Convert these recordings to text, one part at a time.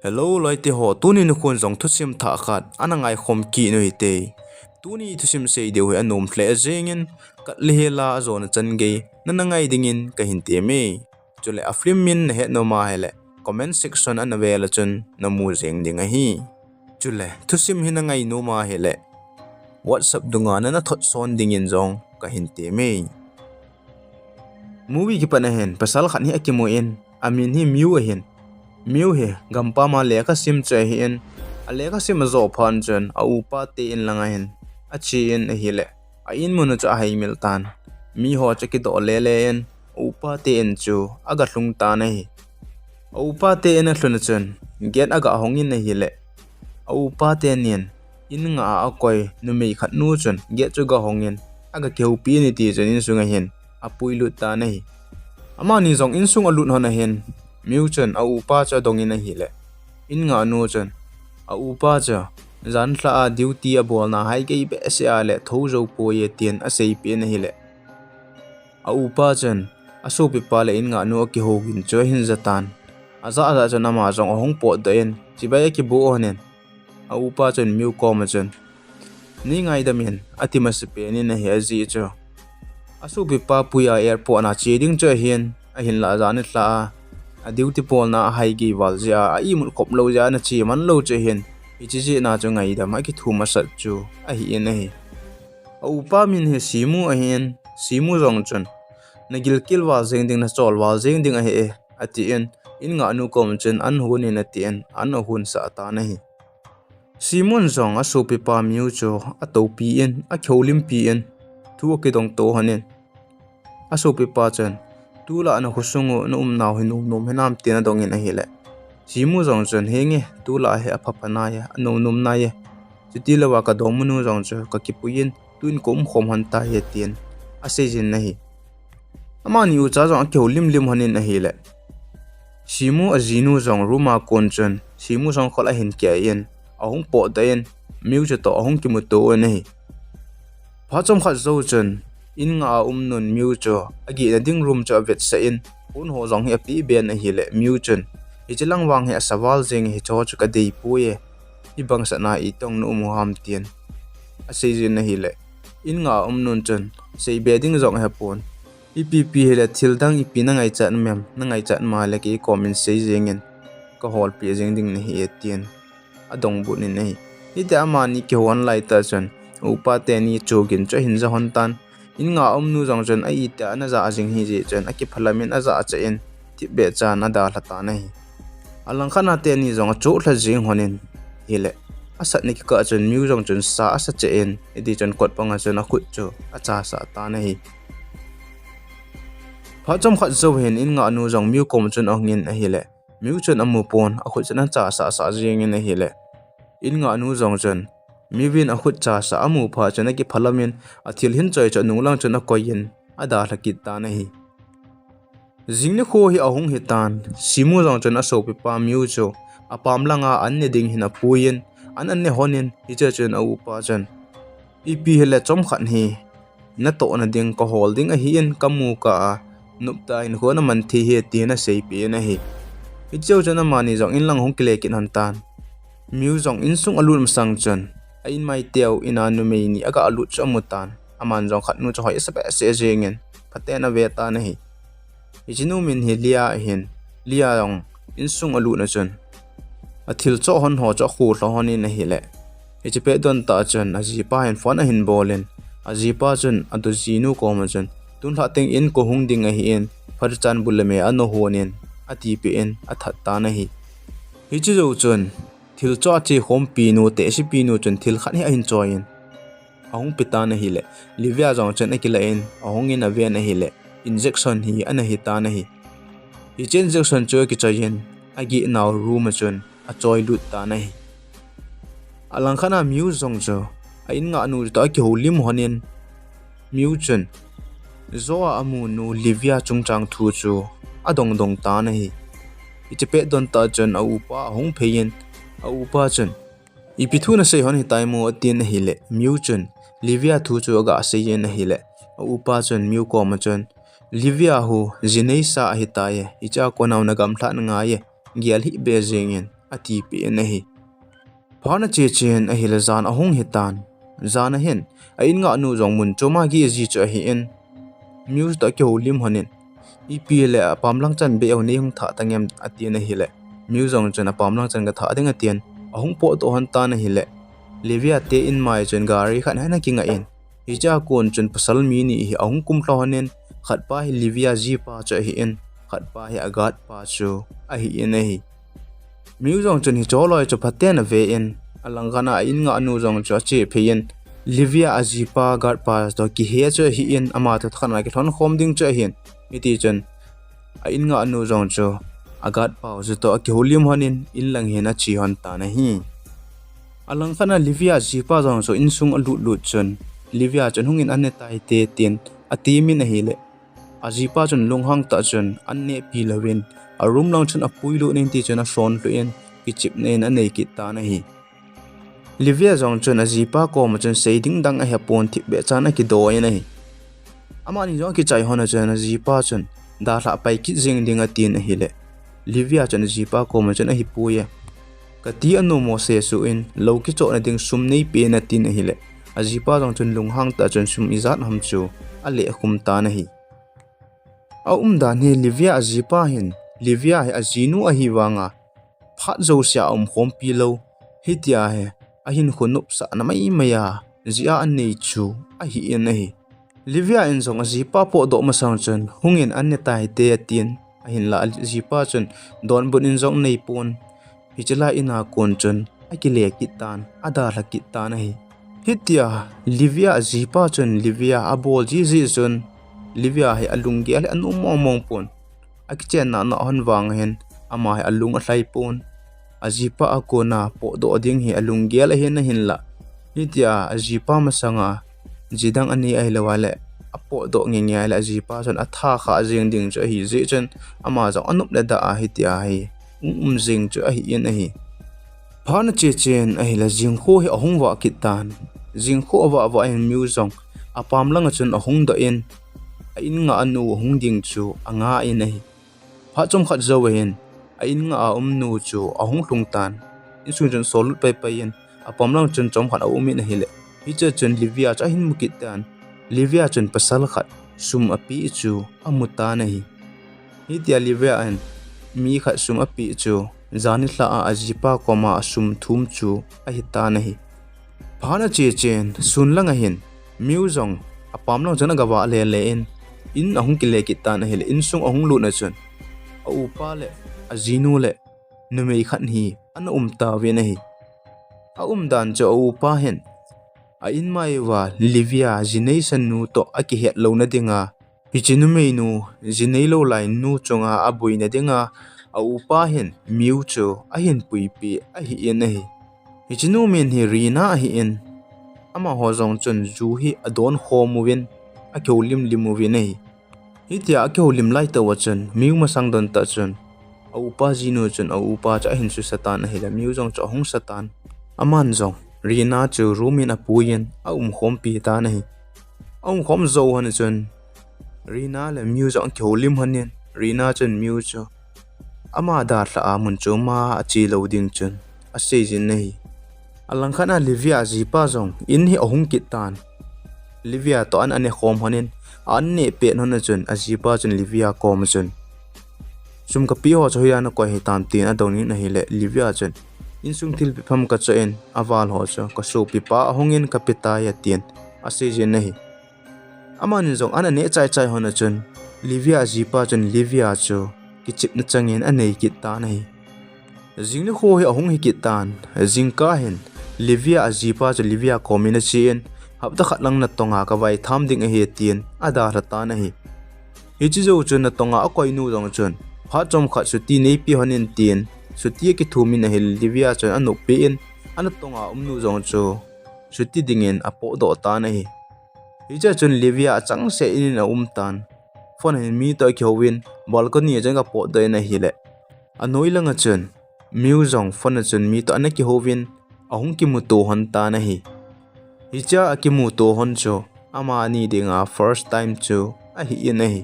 Hello loite ho tuni nu khon zong thusim tha khat anangai khom ki no ite tuni thusim sei deu he anom thle azengin kat lehela zona change nanangai dingin ka hinte me chule aflim min he no ma hele comment section an vela chun namu zeng ding a hi chule thusim hinangai no ma hele whatsapp dunga na thot son dingin zong ka hinte me movie ki panahen pasal khat hi akimo en amin hi miu a hin miu he gampa ma leka sim che hin a leka sim zo phan chen a upa te in langa hin a chi in a hile a in mun cha hai mil tan mi ho cha ki do le le en upa te in chu aga hlung ta na hi a upa te in a hlun chen get aga hong in a hile a upa te nin in nga a koi nu mei khat nu chen get chu ga hong in aga keu pi ni ti chen in sunga hin a puilu ta na hi ama ni zong in sung a lut hona hin miu chen a upa cha dongin a hile in nga nu chen a upa cha zan thla a duty a bol na hai ke be se a le tho zo po ye tien a sei pe na hile a upa chen a so pi pa le in nga nu ki hogin cho hin zatan a za chen ama zong hong po da en chi ba ki bo honen a upa chen miu ko ma chen ni ngai da min atima se pe ni na he ji cho a so pi pa puya airport na chi ding cho hian a hin la za ni thla a duty pol na hai gi wal ja a i mun kop lo ja na chi man lo che hin i chi ji na chu ngai da ma ki thu ma sat chu a hi en hi a upa min he simu a hin simu rong chun na gil kil wal zeng ding na chol wal zeng ding a he a ti en in nga nu kom chen an hun in a ti en an hun sa ta na hi simun zong a so pi pa miu chu a to pi en a kholim pi en thu ki dong to hanen a so pi pa chen tula na khusungu na naw hinum nom henam tina dongin a hele simu zong chen henge tula he aphapana ya no num na ye chutila wa ka domunu zong che ka kipuin tuin kom khom han ta he tien a sejin na hi ama ni u cha zong ke lim lim hanin a hele simu a jinu zong ruma kon chen simu zong khola hin ke yen ahung po da yen miu che to ahung ki mu to ne hi phachom khat zo chen in nga nun miu cho agi na ding room cho vet sa in un ho zong he pi ben a hile miu chen i chilang wang he sawal jeng he cho chu ka dei pu ye i bang sa na i tong nu mu ham tien a sei jin na hile in nga nun chen sei be ding zong he pon i pi pi hele thil dang i pi na ngai chan mem na ngai chan ma le ki comment sei jeng en ka hol pi jeng ding na hi tien a dong bu ni nei i te ama ni ke hon lai ta chen upa te ni chogin cho hin za hon tan in nga nu zong chen ai ta na za jing hi ji chen aki phalamin aza cha en ti be cha na da hlata na hi alang khana te ni zong chu thla jing honin hile asat ni ka chen miu zong chen sa asa che en edi chen kot panga chen a khut chu acha sa ta na hi phachom khat zo hen in nga nu zong miu kom chen ongin a hile miu chen amu pon a khut chen cha sa jing in a hile in nga nu zong chen miwin a khut cha sa amu pha chana ki phalamin a thil hin choi cha nunglang chana koyin ada hlakit ta na hi jingni kho hi ahung hi tan simu jong chana so pi pa miu cho apam langa an ne ding hin a puin an ne honin hi cha chen au pa chan ep hele chom khan hi na to na ding ko holding a hi en kamu ka nupta in ho na man thi he ti na sei pi na hi hi cheu chana mani jong in lang hong kile kin han tan miu jong in sung alum sang chan ain mai teu ina nu mei ni aga alu chamutan aman jong khat nu cho hoi sa se jengen patena veta na hi ijinu min hi lia hin lia rong in sung alu na chun athil cho hon ho cho khu lo honi na hi le ichipe don ta chun aji pa hen phone hin bolen aji pa chun adu jinu ko ma chun tun tha teng in ko hung ding a hi en phar chan bulame ano honen ati pe en athat ta na hi hi chu zo chun thil cho chi hom pi nu te si pi nu chun thil khan hi hin choin ahung pita na hi le livia jong chen akila in ahung in ave na hi le injection hi ana hi ta na hi hi chen injection cho ki chayin agi naw room chun a choi lut ta na hi alang khana miu jong cho ain nga nu ta ki holim honin miu chun zo amu nu livia chungchang thu chu adong dong ta na hi ichipe don ta chun a upa ahung phein a upa chen ipi thu na sei hon hi taimo atin na hile miu chen livia thu chu ga sei yen na hile a upa chen miu ko ma chen livia hu jinei sa hi ta ye icha ko naw na gam thla nga ye gial hi be jeng yen ati pe na hi phana che chen a hila zan ahong hitan zana hen a in nga nu jong mun choma gi ji cha hi en muse ta ke holim hanin ipl a pamlang chan be oni hung tha tangem ati na hile muse jong chen a pamlang chan ga tha ding atian ahong po to han ta na hile livia te in mai chen gari khan hana kinga in hi cha kon chen pasal mi ni hi ahong kum tlo hanin khat pa hi livia ji pa cha hi en khat pa hi agat pa chu a hi en hi muse jong chen hi choloi chu phaten a ve en alangana in nga nu jong cha che phein livia ajipa gar pa to ki he cha hi in ama ta khana ki thon khom ding cha hin iti chen a in nga nu jong cho agat pa ju to ki holim hanin in lang hen a chi hon ta na hi alang khana livia ajipa jong so in sung alu lu chen livia chen hungin anne tai te tin ati min a hi le ajipa chen lunghang ta chen anne pi lawin arum long chen apui lu nin ti chen a son lu en ki chip nen anei ki ta na hi livia jong chen ajipa ko ma chen seiding dang a hepon thi be chana ki do en hi amani jong ki chai hona chen ajipa chen da la pai ki jing ding a tin a hi le livia chen ajipa ko ma chen a hi puya ka ti anu mo se su in lo ki cho na ding sum nei pe na tin a hi le ajipa jong chen lunghang ta chen sum izat ham chu a le khum ta na hi a dan he livia ajipa hin livia he ajinu a hi wanga phat zo sia khom pi lo hitia he a hin khunup sa na mai maya zia an nei chu a hi en a hi livia in zong ajipa po do ma sang chen hungin an ne tai te atin a hin la ajipa chen don bun in zong nei pon hichela ina kon chen a ki le ki tan ada la ki tan hi hitia livia ajipa chen livia abol ji ji chen livia he alungi ale anu mong pon akichen na na hon wang hen ama he alung a hlai pon ajipa akona po do ding hi alungi ale hen na hin la hitia ajipa masanga jidang ani ai lawale apo do nge la ajipa chen atha kha jing ding cha hi je chen ama za anup le da a hitia hi jing cha hi en hi phana che chen a hi la jing kho hi ahung wa kitan jing kho wa wa en musong apam lang chen ahung da en in nga anu hung ding chu anga in hi pha chom khat zo hen in nga nu chu ahung hlung tan in su chen sol pai pai en apam lang chen chom khat au mi na hi le hi che chen livia cha hin mukit tan livia chen pasal khat sum api chu amuta na hi hi tia livia an mi khat sum api chu zani hla a ajipa koma sum thum chu a hi ta na hi phana che chen sun lang a hin miuzong apam lang jana gawa le le in ahung ki le ki ta na hi le in sung ahung lu na chen a upa le ajinu le numei khat hi an ta ve na hi a dan cho upa hen a in mai wa livia jinei san nu to aki het lo na dinga hichinu mei nu jinei lo lai nu chonga abui na dinga a upa hen miu cho a hin pui pi a hi en hi hichinu men hi rina hi en ama ho jong chun ju hi adon khomuwin a kyolim limuwin hi hitia a kyolim lai to wachan miu ma sang don ta chun a upa jinu chun a upa cha hin su satan hi la miu jong cha hong satan aman jong rina chu rumin apuyen a khom pi ta nahi khom zo han chun rina le miu jong kyolim hanin rina chun miu chu ama da hla a mun chu ma a chi lo ding chun a sei jin nahi alang khana livia ji pa jong in hi ahung ki tan livia to an ane khom hanin an ne pe non chun a ji pa chun livia kom chun sum ka pi ho choya na ko hi tam tin a doni na hi le livia chun in sung thil pham ka chen awal ho cho ka so pi pa hongin kapita ya tien a sei jin nahi aman jong an ne chai chai hona chun livia ji pa chun livia chu ki chip na changin anei ki ta nahi jingni kho hi ahung hi ki tan jingka hen livia ajipa chu livia komina chen habda khatlang na tonga ka vai tham ding a he tien ada rata nahi hi chi zo chun na tonga a koi nu jong chun pha chom khat su ti nei pi honin tien suti ki thumin a hil livia chun anu pe in an tonga nu jong chu suti dingin apo do ta nahi hi cha chun livia chang se in a tan phone hin mi to khowin balcony janga po de na hi le anoi langa chun miu jong phone chun mi to anaki hovin ahung ki mu to hon ta na hi hicha akimu to hon cho ama ni dinga first time chu a hi in a hi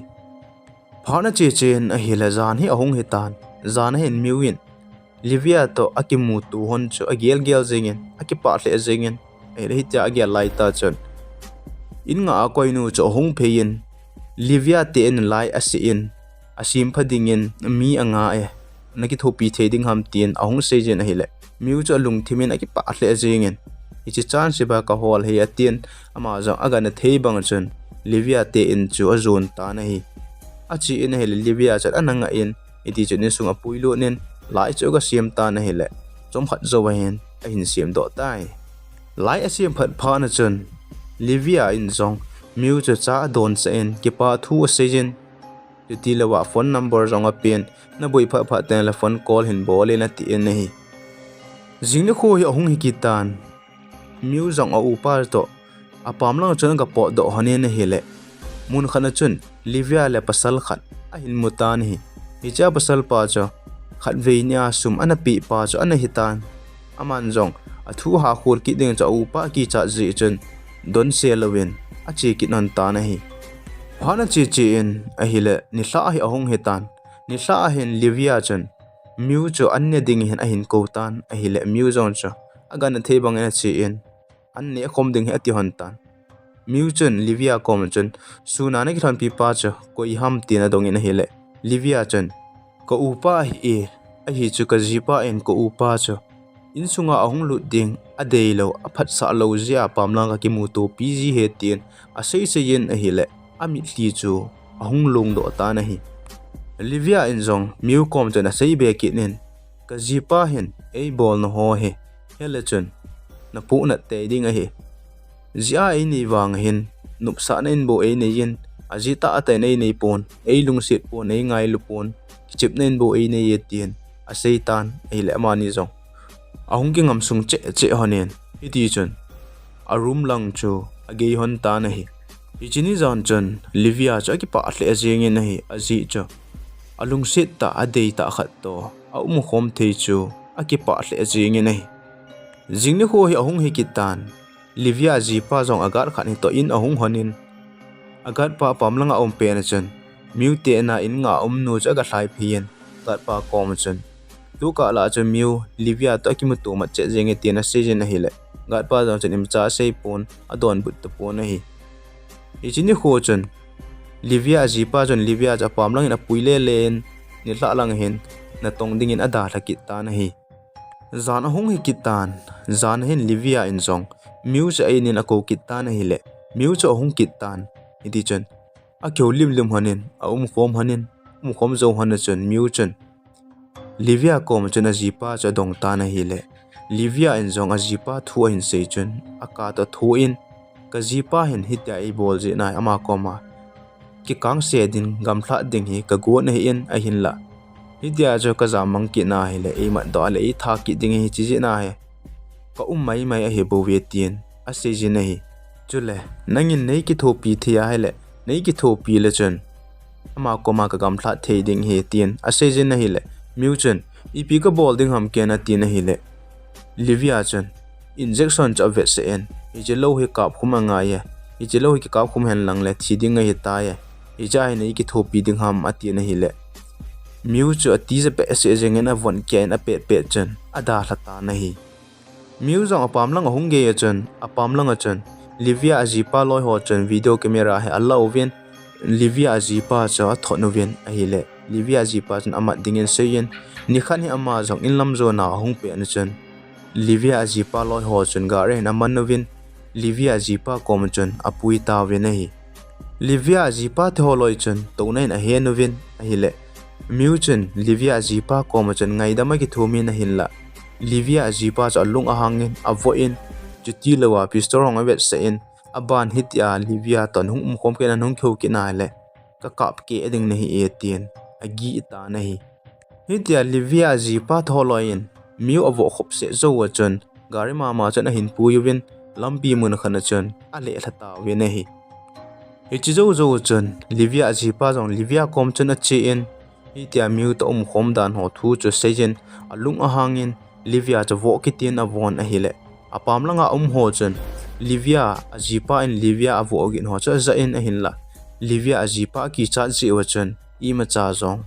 phana che chen a hi la zan hi ahung hi tan zan hen miuin Livia to akimu tu hon chu agel gel zingin akipa hle zingin ele hitia agel laita chon in nga koinu chu hung phein Livia te en lai asiin asim phadingin mi anga naki thopi theding ham tien ahung sejen ahile miu chu lung thimin akipa hle zingin ichi chan siba ka hol he atien ama jang aga na thei bang chon Livia te in chu azon ta na hi achi in hele Livia chat ananga in iti chunin sunga puilo nen lai chu ga siam ta na hele chom khat zo hen a hin siam do tai lai a siam phat pha na chon Livia in zong miu chu cha don sa en ki pa thu sejen ti lawa phone number zong a pen na boi pha pha telephone call hin bol in ati en hi jingni kho hi ahung hi kitan miu zong a upar to apam lang chon ga po do hane na hele mun khana chun Livia le pasal khat a hin mutan hi hicha pasal pa cha khat veinia sum ana pi pa cha ana hitan aman jong athu ha khur ki ding cha upa ki cha ji chun don selawin a chi ki non ta na hi hana chi chi in a hile ni hla hi ahong hitan ni hla hin Livia chun miu chu anne ding hin a hin ko tan a hile miu zong cha aga na thei bang na chi in anne khom ding he ati hon tan miu chun Livia kom chun suna na ki thon pi pa cha koi ham ti na dong in a hile Livia chun ko upa hi a hi chu ka jipa en ko upa cha in sunga ahung lu ding Adei lo aphat sa lo zia pamlang ka ki mu to pg he tien a sei se yen a hile ami hli chu ahung lung do ta na hi Livia in zong miu kom chun a sei be ki nen ka jipa hen ei bol no ho he hele chun na pu na te ding a hi zia ei ni wang hin nup sa nen bo ei nei yen ajita ate nei nei pon ei lung sit pon ei ngai lu pon chip nen bo ei nei ye tien a sei tan ei le mani zong ahung ki ngam sung che che honen iti chun arum lang chu agei hon ta na hi ichini zan chun Livia cha ki pa hle azing in hi azi chu alung sit ta adei ta khat to a khom thei chu aki pa hle azing in hi jingni ho hi ahung hi kitan Livia ji pa jong agar khan hi to in ahung honin agar pa pamlanga pe na chun miu te na in nga nu cha ga thlai phien tar pa kom chun tu ka la chu miu Livia to ki mu tu ma che jenge te na sejen hi le gat pa jong chen im cha sei pon adon but to pon hi ichini ho chun Livia ji pa chun Livia cha pamlang in a puile len ni hla lang hen na tong ding in ada thakit ta na hi zan ahung hi kitan zan hen Livia in zong miu cha ai nin a ko kitan hi le miu cha ahung kitan iti chun a kyo lim hanin a khom hanin khom zo han chun miu chun Livia kom chun a jipa cha dong ta na hi le Livia in zong a jipa thu hin sei chun aka to thu in ka jipa hin hitya ei bol ji nai ama koma ki kang se din gam thla ding hi ka go na hi in a hin la hitya jo ka zamang ki na hi le ei ma do le ei tha ki ding hi chi ji na he ka mai a he bo ve tien a se ji na hi chule nangin nei ki tho pi thia he le nei ki tho pi le chun ama koma ka gam thla thei ding he tien a se ji na hi le miu chun ipi ka bol ding ham ke na ti na hi le Livia chun injection cha ve se en ije lo hi kap khuma nga ye ije lo hi ki kap khum hen lang le thi ding hi ta ye ija hi nei ki tho pi ding ham ati na hi le miu chu ati je pe se jeng na von ke na pe chun ada hlata na hi miu jong apam lang hung ge ye chun apam lang a chun Livia ajipa loi ho chun video camera he allow ven Livia ajipa cha thonu ven a hi le Livia ajipa chun ama dingen seyen ni khan hi ama jong in lam zo na hung pe na chun Livia ajipa loi ho chun ga re na man novin Livia ajipa kom chun apui ta ven a hi Livia ajipa tho loi chun to nai na he novin a hi le miu chun Livia ajipa kom chun ngai da ma ki thumi na hin la Livia ajipa cha lung a hangin a vo in chuti lawa pistol hong avet se in aban hitya Livia ton hung khom ke na nong kheu ki na le ka kap ke eding na hi e tien agi ta na hi hitya Livia ajipa tholoin miu avo khop se zo wa chun gari ma chun a hin pu yuvin lampi mun khana chun a le thata we na hi ichi zo chun Livia ajipa jong Livia kom chun a chi in hitya miu to khom dan ho thu chu sejen alung a hangin Livia cha vo ki tin avon a hi le apam langa ho chun Livia ajipa in Livia avo ogin ho cha za in a hin la Livia ajipa ki cha ji wa chun I ma cha zong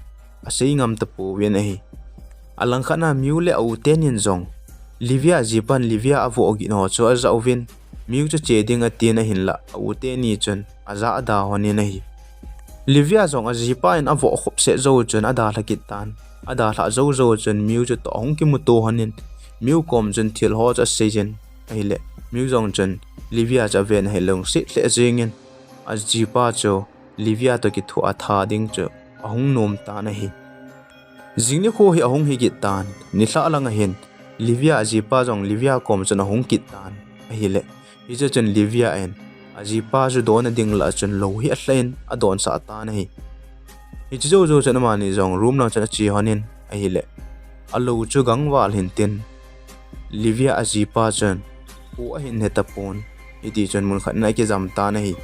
a sei ngam ta pu wen a hi alang khana miu le au tenin zong livia jipan livia avo gi no cho azawin miu chu cheding atin a hinla au te ni chun aza ada honi nahi livia zong a jipa in avo khop se zo chun ada lakit tan ada la zo zo chun miu chu to hong ki mu to hanin miu kom chun thil ho cha sejen aile miu zong chun livia cha ven helong sit le jingin a jipa cho livia to ki thu a tha ding cho ahung nom ta nahi jingni kho hi ahung hi ki tan ni hla langa hin livia jipa zong livia kom chun ahung ki tan ahile hi chun livia en ajipa ju don ding la chun lo hi a hlein a don sa ta nahi hi chu zo chana mani zong room na chana chi hanin ahile alo chu gangwal hin tin livia ajipa chun hu a hin heta pon iti chun mun khat na ki jam ta nahi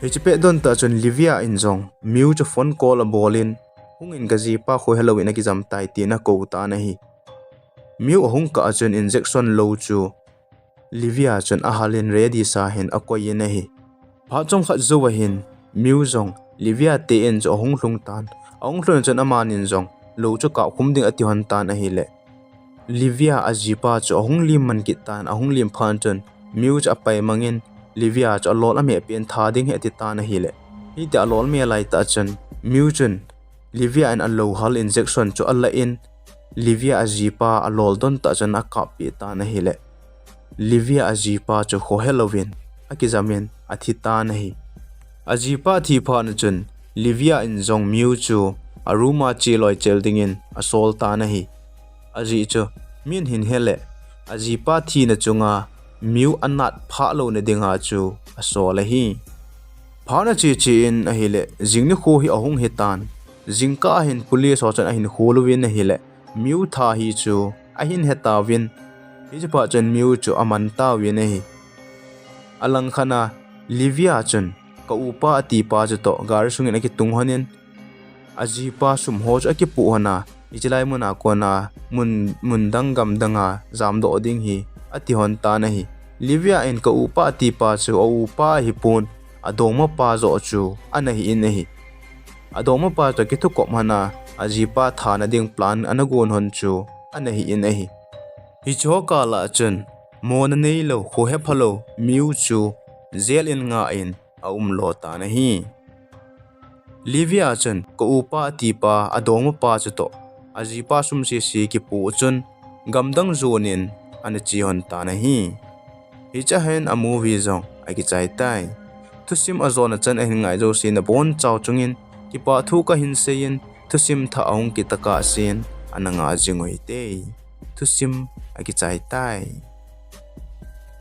hi chipe don ta chun livia in zong miu chu phone call a bolin hungin ka jipa kho hello in ki jam tai ti na ko ta nahi miu hung ka chun injection lo chu livia chun a halin ready sa hin a koi nahi pha chong khat zo wa hin miu zong livia te en zo hung hlung tan ong hlun chun amanin zong lo chu ka khum ding ati hon tan a hi le livia ajipa chu hung lim man ki tan ahung lim phan chun miu cha pai mangin livia cha lol ame pen tha ding he ti tan a hi le hi ta lol me lai ta chun miu chun livia an allo hal injection chu alla in livia ajipa alol don ta chun a ka pi tan a hi le livia ajipa chu kho halloween akizamin athi ta nahi ajipa thi phan chun livia in zong miu chu aruma chi loi cheldingin asol ta nahi aji chu min hin hele ajipa thi na chunga miu anat pha lo ne dinga chu asol hi phana chi chi in ahile jingni kho hi ahung hetan jingka hin police ho chan ahin holwin hele miu tha hi chu ahin heta win hi pa chen miu chu aman ta win hi alang khana livia chen ka upa ati pa chu to gar sungin ki tung hanin aji pa sum ho cha ki pu hana ichilai muna ko na mun dang gam danga jam do ding hi ati hon ta na hi livia in ka upa ati pa chu o upa hi pun adoma pa zo chu anahi in hi adoma pa to ki thu ko hana aji pa thana ding plan anagon hon chu anahi in hi hi choka la chen mon nei lo kho he phalo miu chu zel in nga in aum lo ta na hi livia chen ko upa ti pa adoma pa chu to aji pa sum si ki pu chun gamdang zonin an chi hon ta na hi hi cha hen a movie zong ai ki chai tai thu sim azona chen a hin ngai zo sin a bon chaw chungin ki pa thu ka hin sein thu sim tha aung ki taka sin ananga jingoi te thu sim a ki chai tai